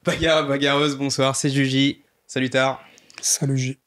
Bagarreuse, bonsoir, c'est Juji. Salut Tard. Salut J.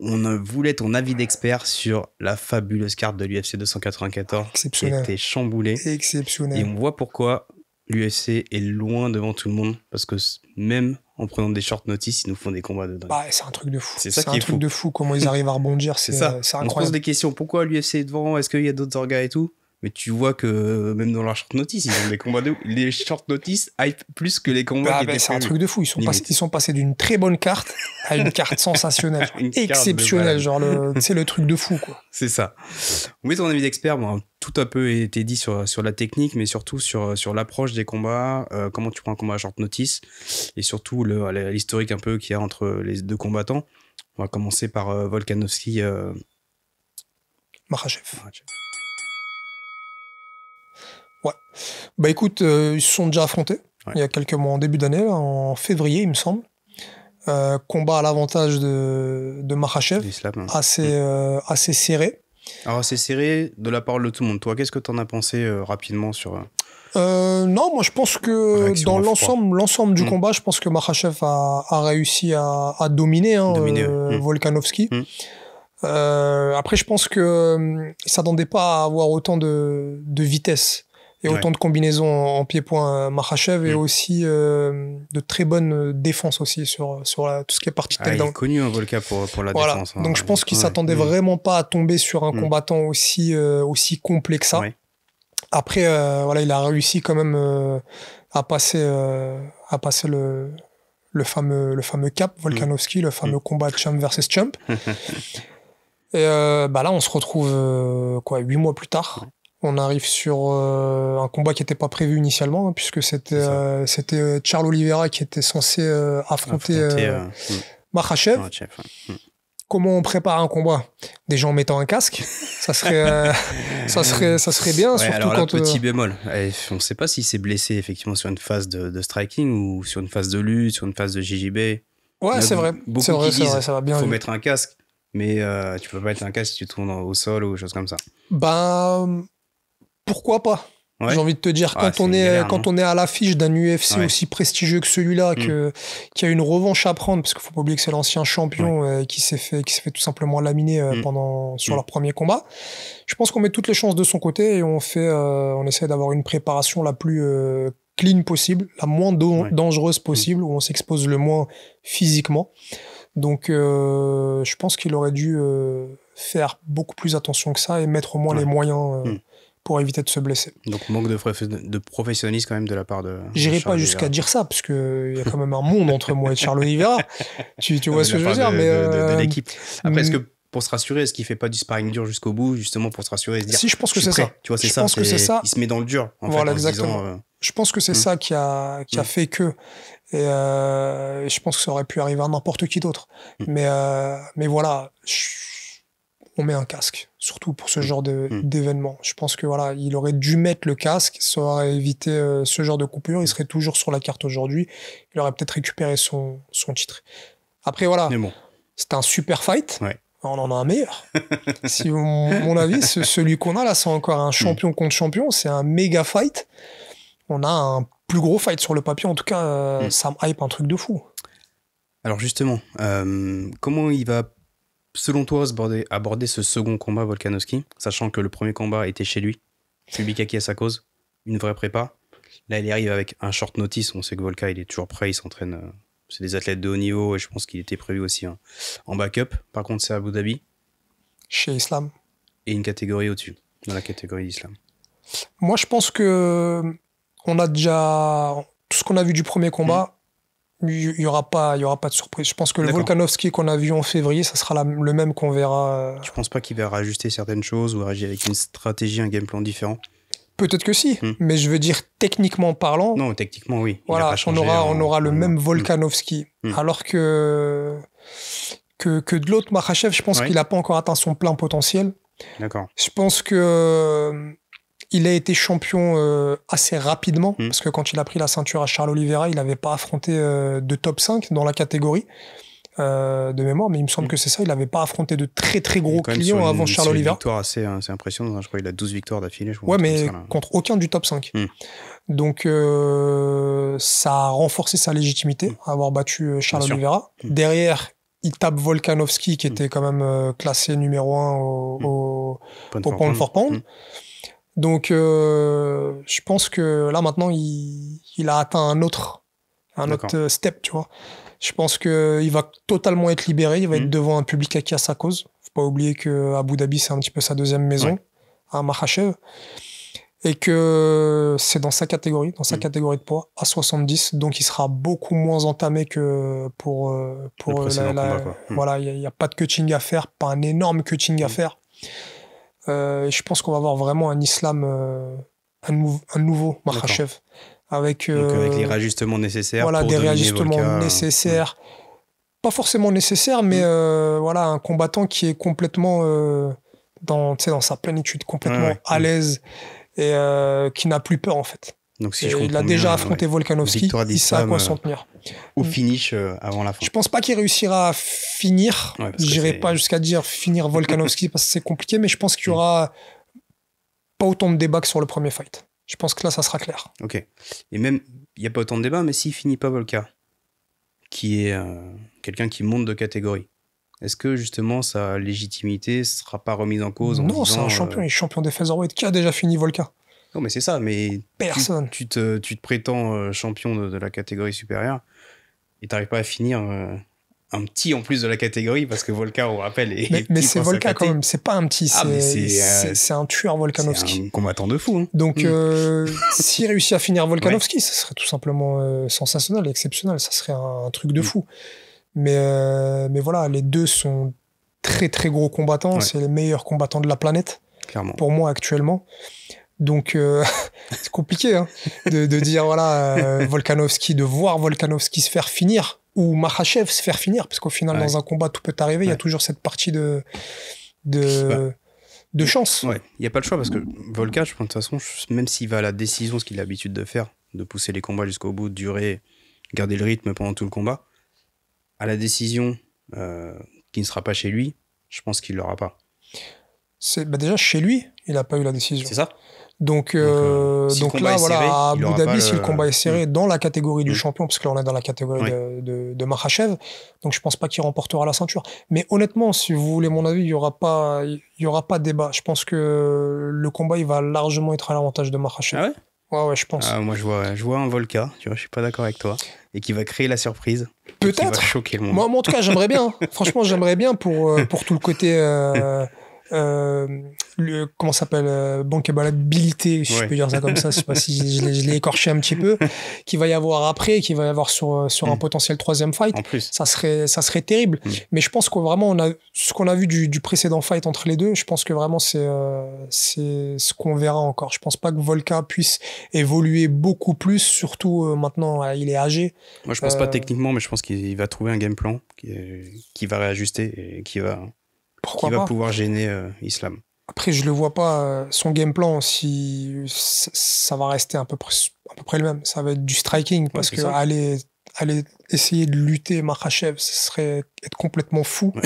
On voulait ton avis d'expert sur la fabuleuse carte de l'UFC 294 qui Exceptionnel. était chamboulée. Et Exceptionnel. on voit pourquoi l'UFC est loin devant tout le monde. Parce que même en prenant des short notice, ils nous font des combats de dingue. Bah, c'est un truc de fou. C'est ça qui un est truc fou. de fou. Comment ils arrivent à rebondir, C'est ça. c'est On se pose incroyable. des questions. Pourquoi l'UFC est devant? Est-ce qu'il y a d'autres orgas et tout? Mais tu vois que même dans leur short notice, ils ont des combats de ouf. Les short notice hype plus que les combats qui étaient C'est un prévus. truc de fou. Ils sont passés d'une très bonne carte à une carte sensationnelle. Une carte de Exceptionnelle. malade. C'est le truc de fou, quoi. C'est ça. Oui, ton avis d'expert, bon, tout a peu été dit sur la technique, mais surtout sur l'approche des combats, comment tu prends un combat à short notice, et surtout l'historique un peu qu'il y a entre les deux combattants. On va commencer par Volkanovski. Makhachev. Ouais. Bah écoute, ils se sont déjà affrontés il y a quelques mois, en début d'année, là, en février, il me semble. Combat à l'avantage de Makhachev, L'islam, hein. assez serré. Alors, c'est serré de la parole de tout le monde. Toi, qu'est-ce que t'en as pensé rapidement sur... Non, moi je pense que Réaction dans à froid. l'ensemble du combat, je pense que Makhachev a réussi à dominer Volkanovski. Après, je pense que il s'attendait pas à avoir autant de vitesse et autant de combinaisons en pied-point Makhachev, et aussi de très bonnes défenses aussi sur tout ce qui est partie il takedown. est connu, un Volka, pour la Voilà. défense. Hein. Donc je pense qu'il s'attendait vraiment pas à tomber sur un combattant aussi complet que ça. Ouais. Après, il a réussi quand même à passer le fameux cap, Volkanovski, le fameux combat champ versus champ. Et là, on se retrouve 8 mois plus tard. On arrive sur un combat qui n'était pas prévu initialement, hein, puisque c'était Charles Oliveira qui était censé affronter Makhachev. Comment on prépare un combat? Déjà en mettant un casque, ça serait bien, surtout alors là, quand petit bémol. On ne sait pas s'il s'est blessé effectivement sur une phase de striking ou sur une phase de lutte, sur une phase de JJB. Ouais, c'est vrai. C'est vrai, ça va bien. Il faut mettre un casque, mais tu peux pas mettre un casque si tu tournes au sol ou choses comme ça. Pourquoi pas? J'ai envie de te dire, quand on est à l'affiche d'un UFC aussi prestigieux que celui-là, qui a une revanche à prendre, parce qu'il faut pas oublier que c'est l'ancien champion qui s'est fait tout simplement laminer sur leur premier combat. Je pense qu'on met toutes les chances de son côté et on essaie d'avoir une préparation la plus clean possible, la moins dangereuse possible, où on s'expose le moins physiquement. Donc, je pense qu'il aurait dû faire beaucoup plus attention que ça et mettre au moins les moyens pour éviter de se blesser. Donc, manque de professionnalisme quand même de la part de... J'irai pas jusqu'à dire ça, parce qu'il y a quand même un monde entre moi et Charles Oliveira. Tu vois ce que je veux dire, de l'équipe. Après, est-ce que pour se rassurer, est-ce qu'il fait pas du sparring dur jusqu'au bout, justement pour se rassurer et se dire... Si, je pense que c'est ça. Tu vois, c'est je ça. Pense que c'est ça. Il se met dans le dur, en voilà, fait, exactement. Disant, je pense que c'est ça qui a fait que... Et je pense que ça aurait pu arriver à n'importe qui d'autre. Mais voilà... on met un casque, surtout pour ce genre d'événement. Je pense que il aurait dû mettre le casque, ça aurait évité ce genre de coupure, il serait toujours sur la carte aujourd'hui, il aurait peut-être récupéré son titre. Après c'était un super fight, on en a un meilleur. Si mon avis, celui qu'on a là, c'est encore un champion contre champion, c'est un méga fight. On a un plus gros fight sur le papier, en tout cas, ça me hype un truc de fou. Alors justement, comment il va... Selon toi, aborder ce second combat, Volkanovski, sachant que le premier combat était chez lui, public acquis à sa cause, une vraie prépa. Là, il arrive avec un short notice. On sait que Volka, il est toujours prêt, il s'entraîne. C'est des athlètes de haut niveau et je pense qu'il était prévu aussi en backup. Par contre, c'est à Abu Dhabi. Chez Islam. Et une catégorie au-dessus, dans la catégorie d'Islam. Moi, je pense que on a déjà tout ce qu'on a vu du premier combat. Il y aura pas de surprise. Je pense que le Volkanovski qu'on a vu en février, ça sera le même qu'on verra. Tu penses pas qu'il va rajuster certaines choses ou réagir avec une stratégie, un game plan différent? Peut-être que si, mais je veux dire techniquement parlant. Non, techniquement oui. Voilà, on aura le même Volkanovski, alors que de l'autre Makhachev, je pense qu'il a pas encore atteint son plein potentiel. D'accord. Je pense que il a été champion assez rapidement, parce que quand il a pris la ceinture à Charles Oliveira, il n'avait pas affronté de top 5 dans la catégorie de mémoire, mais il me semble que c'est ça, il n'avait pas affronté de très très gros clients avant Charles Oliveira. C'est une victoire assez impressionnante, je crois qu'il a 12 victoires d'affilée. Ouais, mais contre aucun du top 5. Donc, ça a renforcé sa légitimité, avoir battu Charles Oliveira. Derrière, il tape Volkanovski, qui était quand même classé numéro 1 au pound for pound. Donc, je pense que là, maintenant, il a atteint un autre step, tu vois. Je pense qu'il va totalement être libéré. Il va être devant un public qui a sa cause. Faut pas oublier que Abu Dhabi, c'est un petit peu sa deuxième maison, à Makhachev. Et que c'est dans sa catégorie catégorie de poids, à 70. Donc, il sera beaucoup moins entamé que pour voilà, il n'y a pas de cutting à faire, pas un énorme cutting à faire. Je pense qu'on va avoir vraiment un islam, un nouveau Makhachev. Donc, avec les réajustements nécessaires. Voilà, pour des réajustements nécessaires. Pas forcément nécessaires, mais voilà, un combattant qui est complètement dans sa plénitude, complètement à l'aise et qui n'a plus peur, en fait. Donc, si il a déjà affronté Volkanovski, il sait à quoi s'en tenir. Au finish avant la fin. Je pense pas qu'il réussira à finir. J'irai pas jusqu'à dire finir Volkanovski parce que c'est compliqué, mais je pense qu'il y aura pas autant de débats que sur le premier fight. Je pense que là, ça sera clair. Ok. Et même, il n'y a pas autant de débats, mais s'il finit pas Volka, qui est quelqu'un qui monte de catégorie, est-ce que justement sa légitimité ne sera pas remise en cause? Non, c'est un champion. Il est champion des featherweight. Qui a déjà fini Volka? Non, mais c'est ça. Mais personne. Tu te prétends champion de la catégorie supérieure et tu n'arrives pas à finir un petit en plus de la catégorie parce que Volka, on rappelle, est mais c'est Volka quand même. C'est pas un petit. C'est un tueur, Volkanovski. C'est un combattant de fou. Hein. Donc, s'il réussit à finir Volkanovski, ça serait tout simplement sensationnel, exceptionnel. Ça serait un truc de fou. Mais voilà, les deux sont très très gros combattants. C'est les meilleurs combattants de la planète. Clairement. Pour moi actuellement. Donc, c'est compliqué hein, de dire, voilà, Volkanovski, de voir Volkanovski se faire finir, ou Makhachev se faire finir, parce qu'au final, dans un combat, tout peut arriver. Il y a toujours cette partie de chance. Ouais, il n'y a pas le choix, parce que Volka, je pense, de toute façon, même s'il va à la décision, ce qu'il a l'habitude de faire, de pousser les combats jusqu'au bout, de durer, garder le rythme pendant tout le combat, à la décision qui ne sera pas chez lui, je pense qu'il ne l'aura pas. Déjà, chez lui, il n'a pas eu la décision. C'est ça. Donc là, voilà, à Abu Dhabi, si le combat est serré dans la catégorie du champion, parce que là, on est dans la catégorie de Makhachev, donc je pense pas qu'il remportera la ceinture. Mais honnêtement, si vous voulez mon avis, il y aura pas de débat. Je pense que le combat, il va largement être à l'avantage de Makhachev. Ah ouais? Ouais, je pense. Moi, je vois un Volka, tu vois, je suis pas d'accord avec toi, et qui va créer la surprise. Peut-être. Qui va choquer le monde. Moi, en tout cas, j'aimerais bien. Franchement, j'aimerais bien pour tout le côté... comment ça s'appelle, bankabilité, si je peux dire ça comme ça, je sais pas si je l'ai écorché un petit peu, qu'il va y avoir après, qu'il va y avoir sur un potentiel troisième fight. En plus. Ça serait terrible. Mais je pense que vraiment, ce qu'on a vu du précédent fight entre les deux, je pense que vraiment c'est ce qu'on verra encore. Je pense pas que Volka puisse évoluer beaucoup plus, surtout maintenant, il est âgé. Moi, je pense pas techniquement, mais je pense qu'il va trouver un game plan qui va réajuster et qui va pouvoir gêner Islam. Après, je le vois pas, son game plan, si ça va rester à peu près le même. Ça va être du striking, parce que aller essayer de lutter Makhachev, ce serait être complètement fou. Ouais.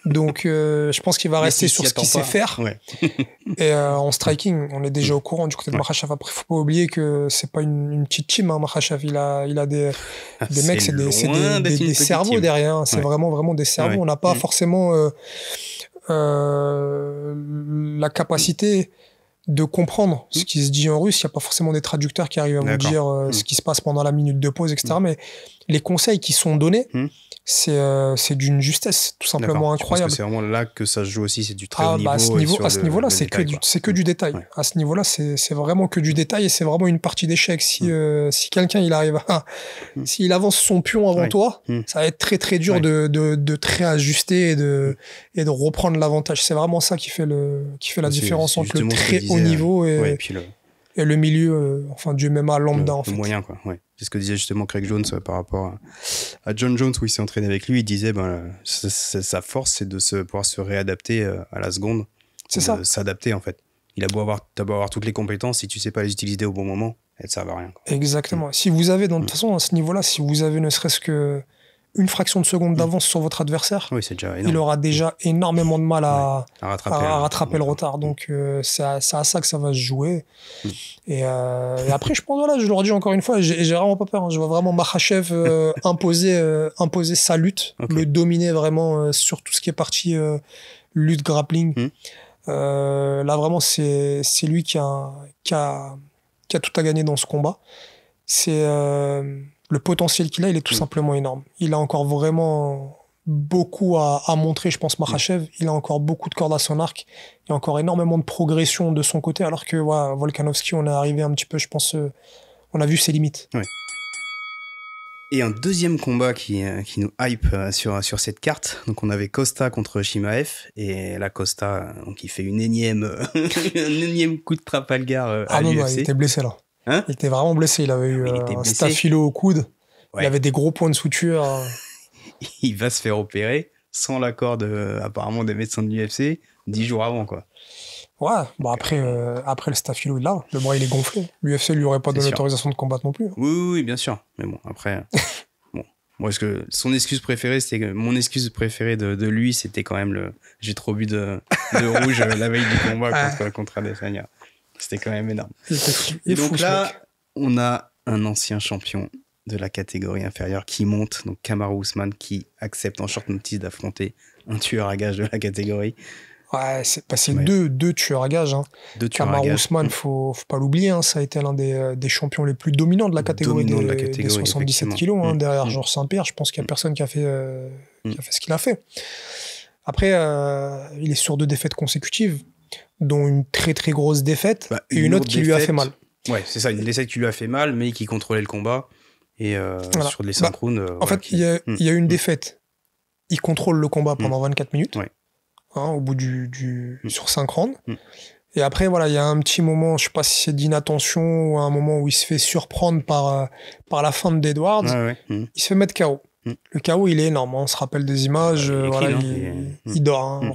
Donc, je pense qu'il va rester sur ce qu'il sait faire. Ouais. Et en striking, on est déjà au courant du côté de Makhachev. Après, faut pas oublier que c'est pas une petite team, hein, Makhachev. Il a des mecs, c'est des cerveaux team. Derrière. C'est vraiment des cerveaux. Ouais. On n'a pas forcément la capacité de comprendre ce qui se dit en russe. Il n'y a pas forcément des traducteurs qui arrivent à vous dire ce qui se passe pendant la minute de pause, etc. Mais les conseils qui sont donnés, c'est d'une justesse tout simplement incroyable. C'est vraiment là que ça se joue aussi, c'est du très haut niveau. À ce niveau-là, c'est que du détail. Ouais. À ce niveau-là, c'est vraiment que du détail, et c'est vraiment une partie d'échec. Si quelqu'un il arrive s'il avance son pion avant toi, ça va être très très dur de très ajuster et de reprendre l'avantage. C'est vraiment ça qui fait la différence entre le très haut niveau et le milieu, du MMA lambda en fait. Le moyen, quoi. Ouais. C'est ce que disait justement Craig Jones par rapport à John Jones, où il s'est entraîné avec lui. Il disait sa force, c'est de pouvoir se réadapter à la seconde. C'est ça. S'adapter, en fait. T'as beau avoir toutes les compétences, si tu sais pas les utiliser au bon moment, elles ne servent à rien. Quoi. Exactement. Si vous avez, de toute façon, à ce niveau-là, si vous avez ne serait-ce que une fraction de seconde d'avance sur votre adversaire, Oui, c'est déjà énorme. il aura déjà énormément de mal à rattraper le retard. retard. Donc, c'est à ça que ça va se jouer. Et après, je pense, voilà, je leur dis encore une fois, j'ai vraiment pas peur. Hein. Je vois vraiment Makhachev imposer sa lutte, le dominer vraiment sur tout ce qui est partie lutte grappling. Là, vraiment, c'est lui qui a tout à gagner dans ce combat. C'est le potentiel qu'il a, il est tout simplement énorme. Il a encore vraiment beaucoup à montrer, je pense, Makhachev. Il a encore beaucoup de cordes à son arc. Il y a encore énormément de progression de son côté, alors que Volkanovski, on est arrivé un petit peu, je pense, on a vu ses limites. Oui. Et un deuxième combat qui nous hype sur cette carte. Donc on avait Costa contre Chimaev, et là Costa donc il fait un énième coup de Trafalgar à l'UFC. Non, il était blessé là. Hein, il était vraiment blessé. Il avait eu un staphylo au coude. Ouais. Il avait des gros points de suture. Il va se faire opérer sans l'accord apparemment des médecins de l'UFC 10 jours avant, quoi. Ouais, bon après le staphylo, le bras il est gonflé. L'UFC lui aurait pas donné l'autorisation de combattre non plus. Oui, bien sûr. Mais bon, après, moi, son excuse préférée, c'était que mon excuse préférée de lui, c'était quand même j'ai trop bu de rouge la veille du combat contre Adesanya. C'était quand même énorme. Donc là, on a un ancien champion de la catégorie inférieure qui monte, donc Kamaru Usman, qui accepte en short notice d'affronter un tueur à gages de la catégorie. Ouais, c'est deux tueurs à gages. Hein. Kamaru Usman, faut pas l'oublier, hein, ça a été l'un des champions les plus dominants de la catégorie des 77 kilos, hein, derrière Georges Saint-Pierre. Je pense qu'il n'y a personne qui a fait ce qu'il a fait. Après, il est sur 2 défaites consécutives, dont une très très grosse défaite et une autre qui lui a fait mal. Ouais, c'est ça, une défaite qui lui a fait mal, mais qui contrôlait le combat. Et sur les 5 rounds... en fait, il y a une défaite. Il contrôle le combat pendant 24 minutes. Ouais. Hein, au bout sur 5 rounds. Et après, voilà, il y a un petit moment, je sais pas si c'est d'inattention ou un moment où il se fait surprendre par la fin d'Edwards. Il se fait mettre KO. Le KO, il est énorme. Hein, on se rappelle des images. Il dort. Hein,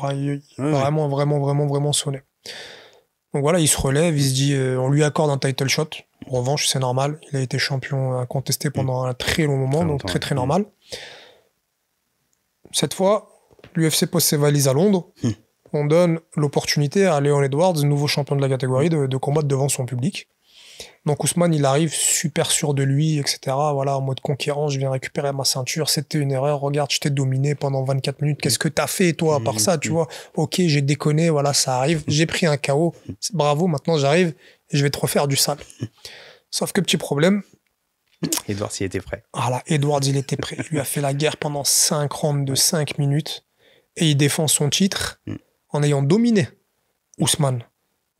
vraiment sonné. Donc voilà, il se relève, il se dit, on lui accorde un title shot. En revanche, c'est normal. Il a été champion incontesté pendant un très long moment, donc très très normal. Cette fois, l'UFC pose ses valises à Londres. On donne l'opportunité à Leon Edwards, nouveau champion de la catégorie, de combattre devant son public. Donc Ousmane, il arrive super sûr de lui, etc. Voilà, en mode conquérant, je viens récupérer ma ceinture, c'était une erreur, regarde, je t'ai dominé pendant 24 minutes, qu'est-ce que t'as fait, toi, à part ça, tu vois? Ok, j'ai déconné, voilà, ça arrive, j'ai pris un KO, bravo, maintenant j'arrive et je vais te refaire du sale. Sauf que petit problème... Edwards, il était prêt. Voilà, Edwards, il était prêt. Il lui a fait la guerre pendant 5 rounds de 5 minutes et il défend son titre en ayant dominé Ousmane.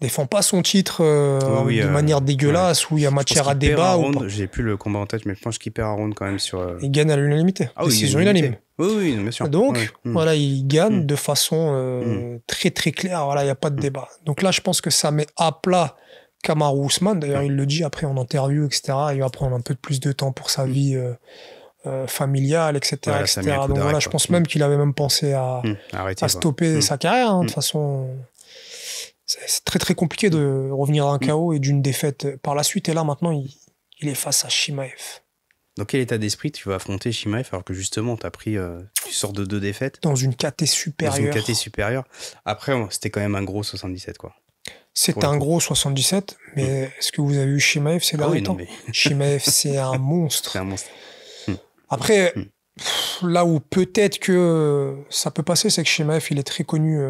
Défend pas son titre de manière dégueulasse où il y a matière à débat. J'ai plus le combat en tête, mais je pense qu'il perd un round quand même sur... Il gagne à l'unanimité. Décision unanime. Oui, bien sûr. Donc, voilà, il gagne de façon très très claire. Voilà, il n'y a pas de débat. Donc là, je pense que ça met à plat Kamaru Usman. D'ailleurs, il le dit après en interview, etc. Il va prendre un peu plus de temps pour sa vie familiale, etc. etc. Donc voilà, je pense même qu'il avait même pensé à stopper sa carrière. Hein, de toute façon... C'est très très compliqué de revenir à un KO et d'une défaite par la suite. Et là, maintenant, il est face à Chimaev. Dans quel état d'esprit tu vas affronter Chimaev alors que justement, tu sors de 2 défaites? Dans une KT supérieure. Après, c'était quand même un gros 77, quoi. C'est un gros 77, mais est-ce que vous avez eu Chimaev ces derniers temps? Chimaev, c'est un monstre. C'est un monstre. Après, là où peut-être que ça peut passer, c'est que Chimaev, il est très connu...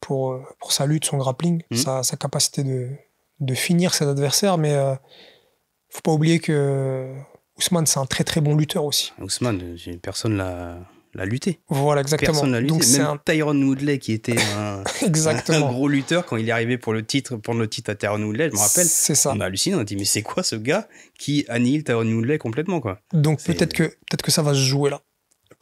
pour sa lutte, son grappling, sa capacité de finir ses adversaires, mais faut pas oublier que Ousmane, c'est un très très bon lutteur aussi. Ousmane, personne l'a lutté. Voilà, exactement. Personne l'a lutté. Donc, même Tyron Woodley, qui était un gros lutteur, quand il est arrivé pour le titre à Tyron Woodley, je me rappelle, on a halluciné, on a dit, mais c'est quoi ce gars qui annihile Tyron Woodley complètement, quoi. Donc peut-être que ça va se jouer là.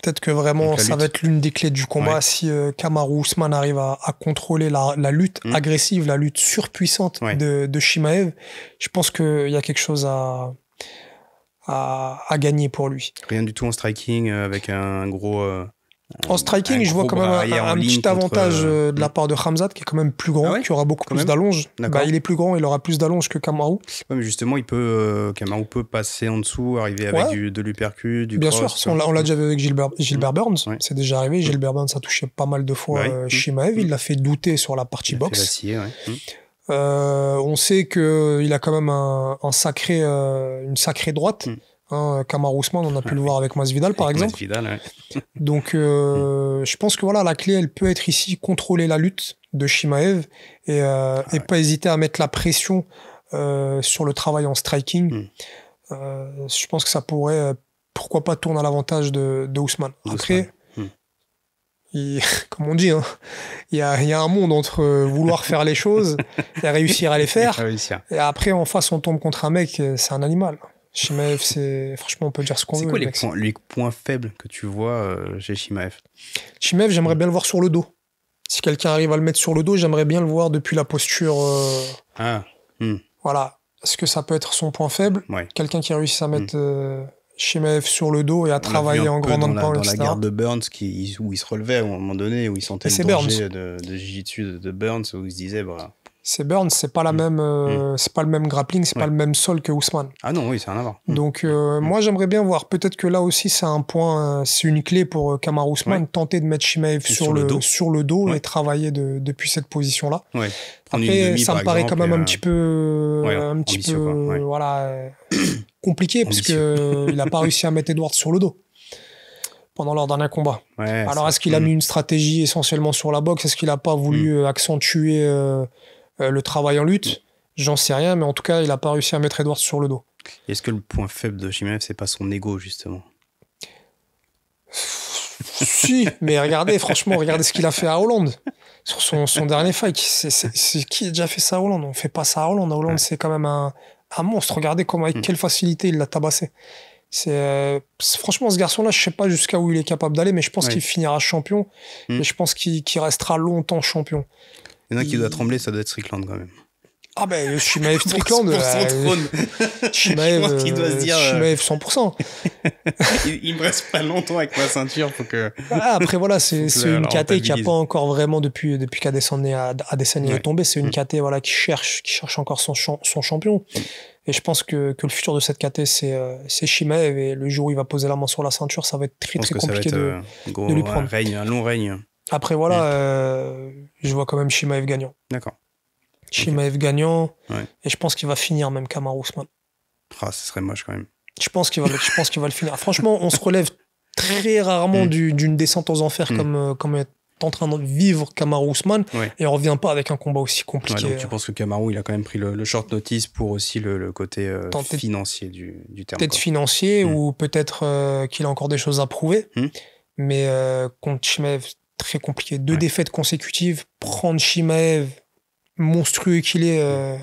Peut-être que vraiment, ça va être l'une des clés du combat si Kamaru Usman arrive à contrôler la lutte agressive, la lutte surpuissante de Chimaev. Je pense qu'il y a quelque chose à gagner pour lui. Rien du tout en striking avec un gros En striking, je vois quand même un petit avantage de la part de Khamzat, qui est quand même plus grand, qui aura beaucoup plus d'allonge. Bah, il est plus grand, il aura plus d'allonge que Kamaru. Ouais, mais justement, Kamaru peut passer en dessous, arriver avec de l'uppercut, du bien cross. Sûr, on l'a déjà vu avec Gilbert Burns. C'est déjà arrivé. Gilbert Burns a touché pas mal de fois Chimaev. Il l'a fait douter sur la partie boxe. Vaciller, on sait qu'il a quand même une sacrée droite. Kamaru Usman, on a pu le voir avec Masvidal par exemple. Masvidal, Donc je pense que voilà, la clé elle peut être ici contrôler la lutte de Chimaev et pas hésiter à mettre la pression sur le travail en striking. Je pense que ça pourrait pourquoi pas tourner à l'avantage de Usman. Après comme on dit, il y a un monde entre vouloir faire les choses et réussir à les faire. Et après en face on tombe contre un mec, c'est un animal. Chimaev, franchement, on peut dire ce qu'on veut. C'est quoi les points faibles que tu vois chez Chimaev? Chimaev, j'aimerais bien le voir sur le dos. Si quelqu'un arrive à le mettre sur le dos, j'aimerais bien le voir depuis la posture. Voilà. Est-ce que ça peut être son point faible? Quelqu'un qui réussit à mettre Chimaev sur le dos et à travailler en grand dans la garde de Burns où il se relevait à un moment donné, où il sentait le danger de jiu-jitsu de Burns, où il se disait... C'est Burns, c'est pas la même, c'est pas le même grappling, c'est pas le même sol que Usman. Ah non, oui, c'est un avoir. Donc moi j'aimerais bien voir. Peut-être que là aussi c'est un point, c'est une clé pour Kamaru Usman, tenter de mettre Chimaev sur le dos et travailler depuis cette position-là. Après, ça me paraît quand même un petit peu, compliqué parce que il a pas réussi à mettre Edwards sur le dos pendant leur dernier combat. Alors est-ce qu'il a mis une stratégie essentiellement sur la boxe? Est-ce qu'il a pas voulu accentuer le travail en lutte? J'en sais rien, mais en tout cas, il a pas réussi à mettre Edwards sur le dos. Est-ce que le point faible de Chimaev, c'est pas son ego, justement? Si, mais regardez ce qu'il a fait à Hollande. Sur son dernier fight. C'est qui a déjà fait ça à Hollande? On fait pas ça à Hollande. Hollande, c'est quand même un monstre. Regardez avec quelle facilité il l'a tabassé. Franchement, ce garçon-là, je sais pas jusqu'à où il est capable d'aller, mais je pense qu'il finira champion. Et je pense qu'il restera longtemps champion. Il y en a qui doit trembler, ça doit être Strickland quand même. Ah ben, Chimaev Strickland. Pour son trône. Chimaev, je pense qu'il doit se dire. Chimaev 100%. il me reste pas longtemps avec ma ceinture, faut que. Après voilà, c'est une KT qui a pas encore vraiment depuis qu'Adesanya est tombé, c'est une KT voilà qui cherche encore son champion. Et je pense que le futur de cette KT c'est Chimaev, et le jour où il va poser la main sur la ceinture, ça va être très compliqué de lui prendre. Un long règne. Après voilà, je vois quand même Chimaev gagnant. D'accord. Chimaev gagnant, et je pense qu'il va finir même Kamaru Usman. Ah, ce serait moche quand même. Je pense qu'il va le finir. Franchement, on se relève très rarement d'une descente aux enfers comme est en train de vivre Kamaru Usman, et on revient pas avec un combat aussi compliqué. Donc tu penses que Kamaru, il a quand même pris le short notice pour aussi le côté financier du terme. Peut-être financier, ou peut-être qu'il a encore des choses à prouver. Mais contre Chimaev, très compliqué. 2 défaites consécutives, prendre Chimaev monstrueux qu'il est,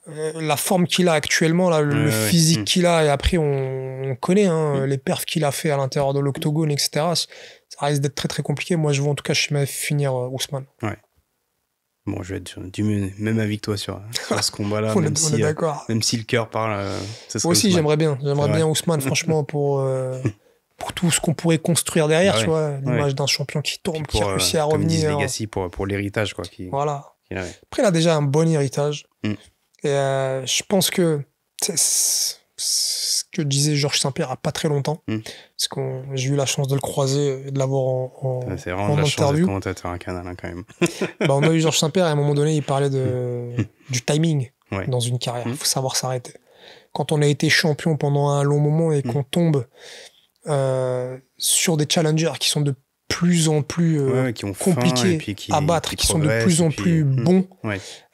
la forme qu'il a actuellement, là, le physique qu'il a, et après on connaît les perfs qu'il a fait à l'intérieur de l'octogone, etc. Ça risque d'être très très compliqué. Moi je vois en tout cas Chimaev finir Usman. Bon, je vais être du même avis que toi sur ce combat-là, on est d'accord. Même si le cœur parle. Moi aussi j'aimerais bien Usman, franchement, pour tout ce qu'on pourrait construire derrière, tu vois, l'image d'un champion qui tourne, qui réussit à revenir. Legacy pour l'héritage, quoi. Voilà. Après, il a déjà un bon héritage. Et je pense que c'est ce que disait Georges Saint-Pierre il n'y a pas très longtemps. Parce que j'ai eu la chance de le croiser et de l'avoir en c'est vraiment de la interview. chance d'être commentateur à Canal, quand même. On a eu Georges Saint-Pierre, et à un moment donné, il parlait du timing dans une carrière. Il faut savoir s'arrêter. Quand on a été champion pendant un long moment et qu'on tombe sur des challengers qui sont de plus en plus compliqués à battre, qui sont de plus en plus bons,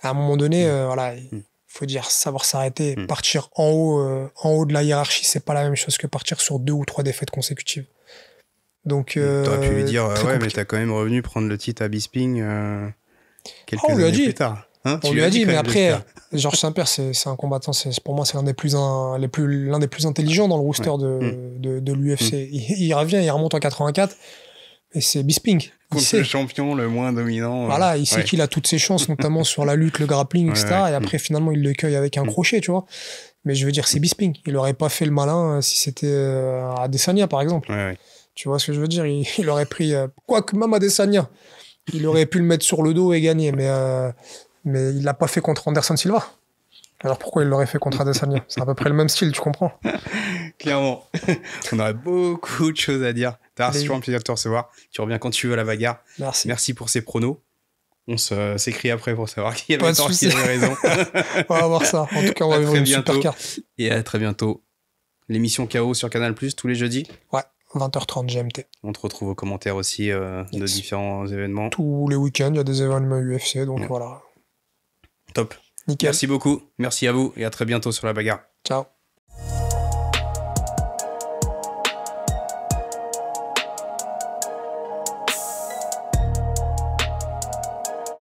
à un moment donné, il faut savoir s'arrêter. Partir en haut de la hiérarchie, c'est pas la même chose que partir sur 2 ou 3 défaites consécutives. Donc t'aurais pu lui dire mais t'as quand même revenu prendre le titre à Bisping quelques années plus tard. On lui a dit, mais après, Georges Saint-Pierre, c'est un combattant, pour moi, c'est l'un des plus intelligents dans le roster de l'UFC. Il revient, il remonte en 84, et c'est Bisping. Contre le champion le moins dominant. Voilà, il sait qu'il a toutes ses chances, notamment sur la lutte, le grappling, etc. Et après, finalement, il le cueille avec un crochet, tu vois. Mais je veux dire, c'est Bisping. Il aurait pas fait le malin si c'était Adesanya, par exemple. Tu vois ce que je veux dire? Il aurait pris... quoique même Adesanya, il aurait pu le mettre sur le dos et gagner, mais il l'a pas fait contre Anderson Silva. Alors pourquoi il l'aurait fait contre Adesanya? C'est à peu près le même style, tu comprends? Clairement. On aurait beaucoup de choses à dire. T'as Les- toujours un plaisir de te recevoir. Tu reviens quand tu veux à la bagarre. Merci. Merci pour ces pronos. On s'écrit après pour savoir qui Pas avait de tort, qui soucis. avait raison. On va voir ça. En tout cas, on va À vivre très une super bientôt. carte. Et à très bientôt. L'émission KO sur Canal+, tous les jeudis. Ouais, 20h30 GMT. On te retrouve aux commentaires aussi de Yes. différents événements. Tous les week-ends, il y a des événements UFC, donc Ouais. voilà. Top. Nickel. Merci beaucoup. Merci à vous et à très bientôt sur la bagarre. Ciao.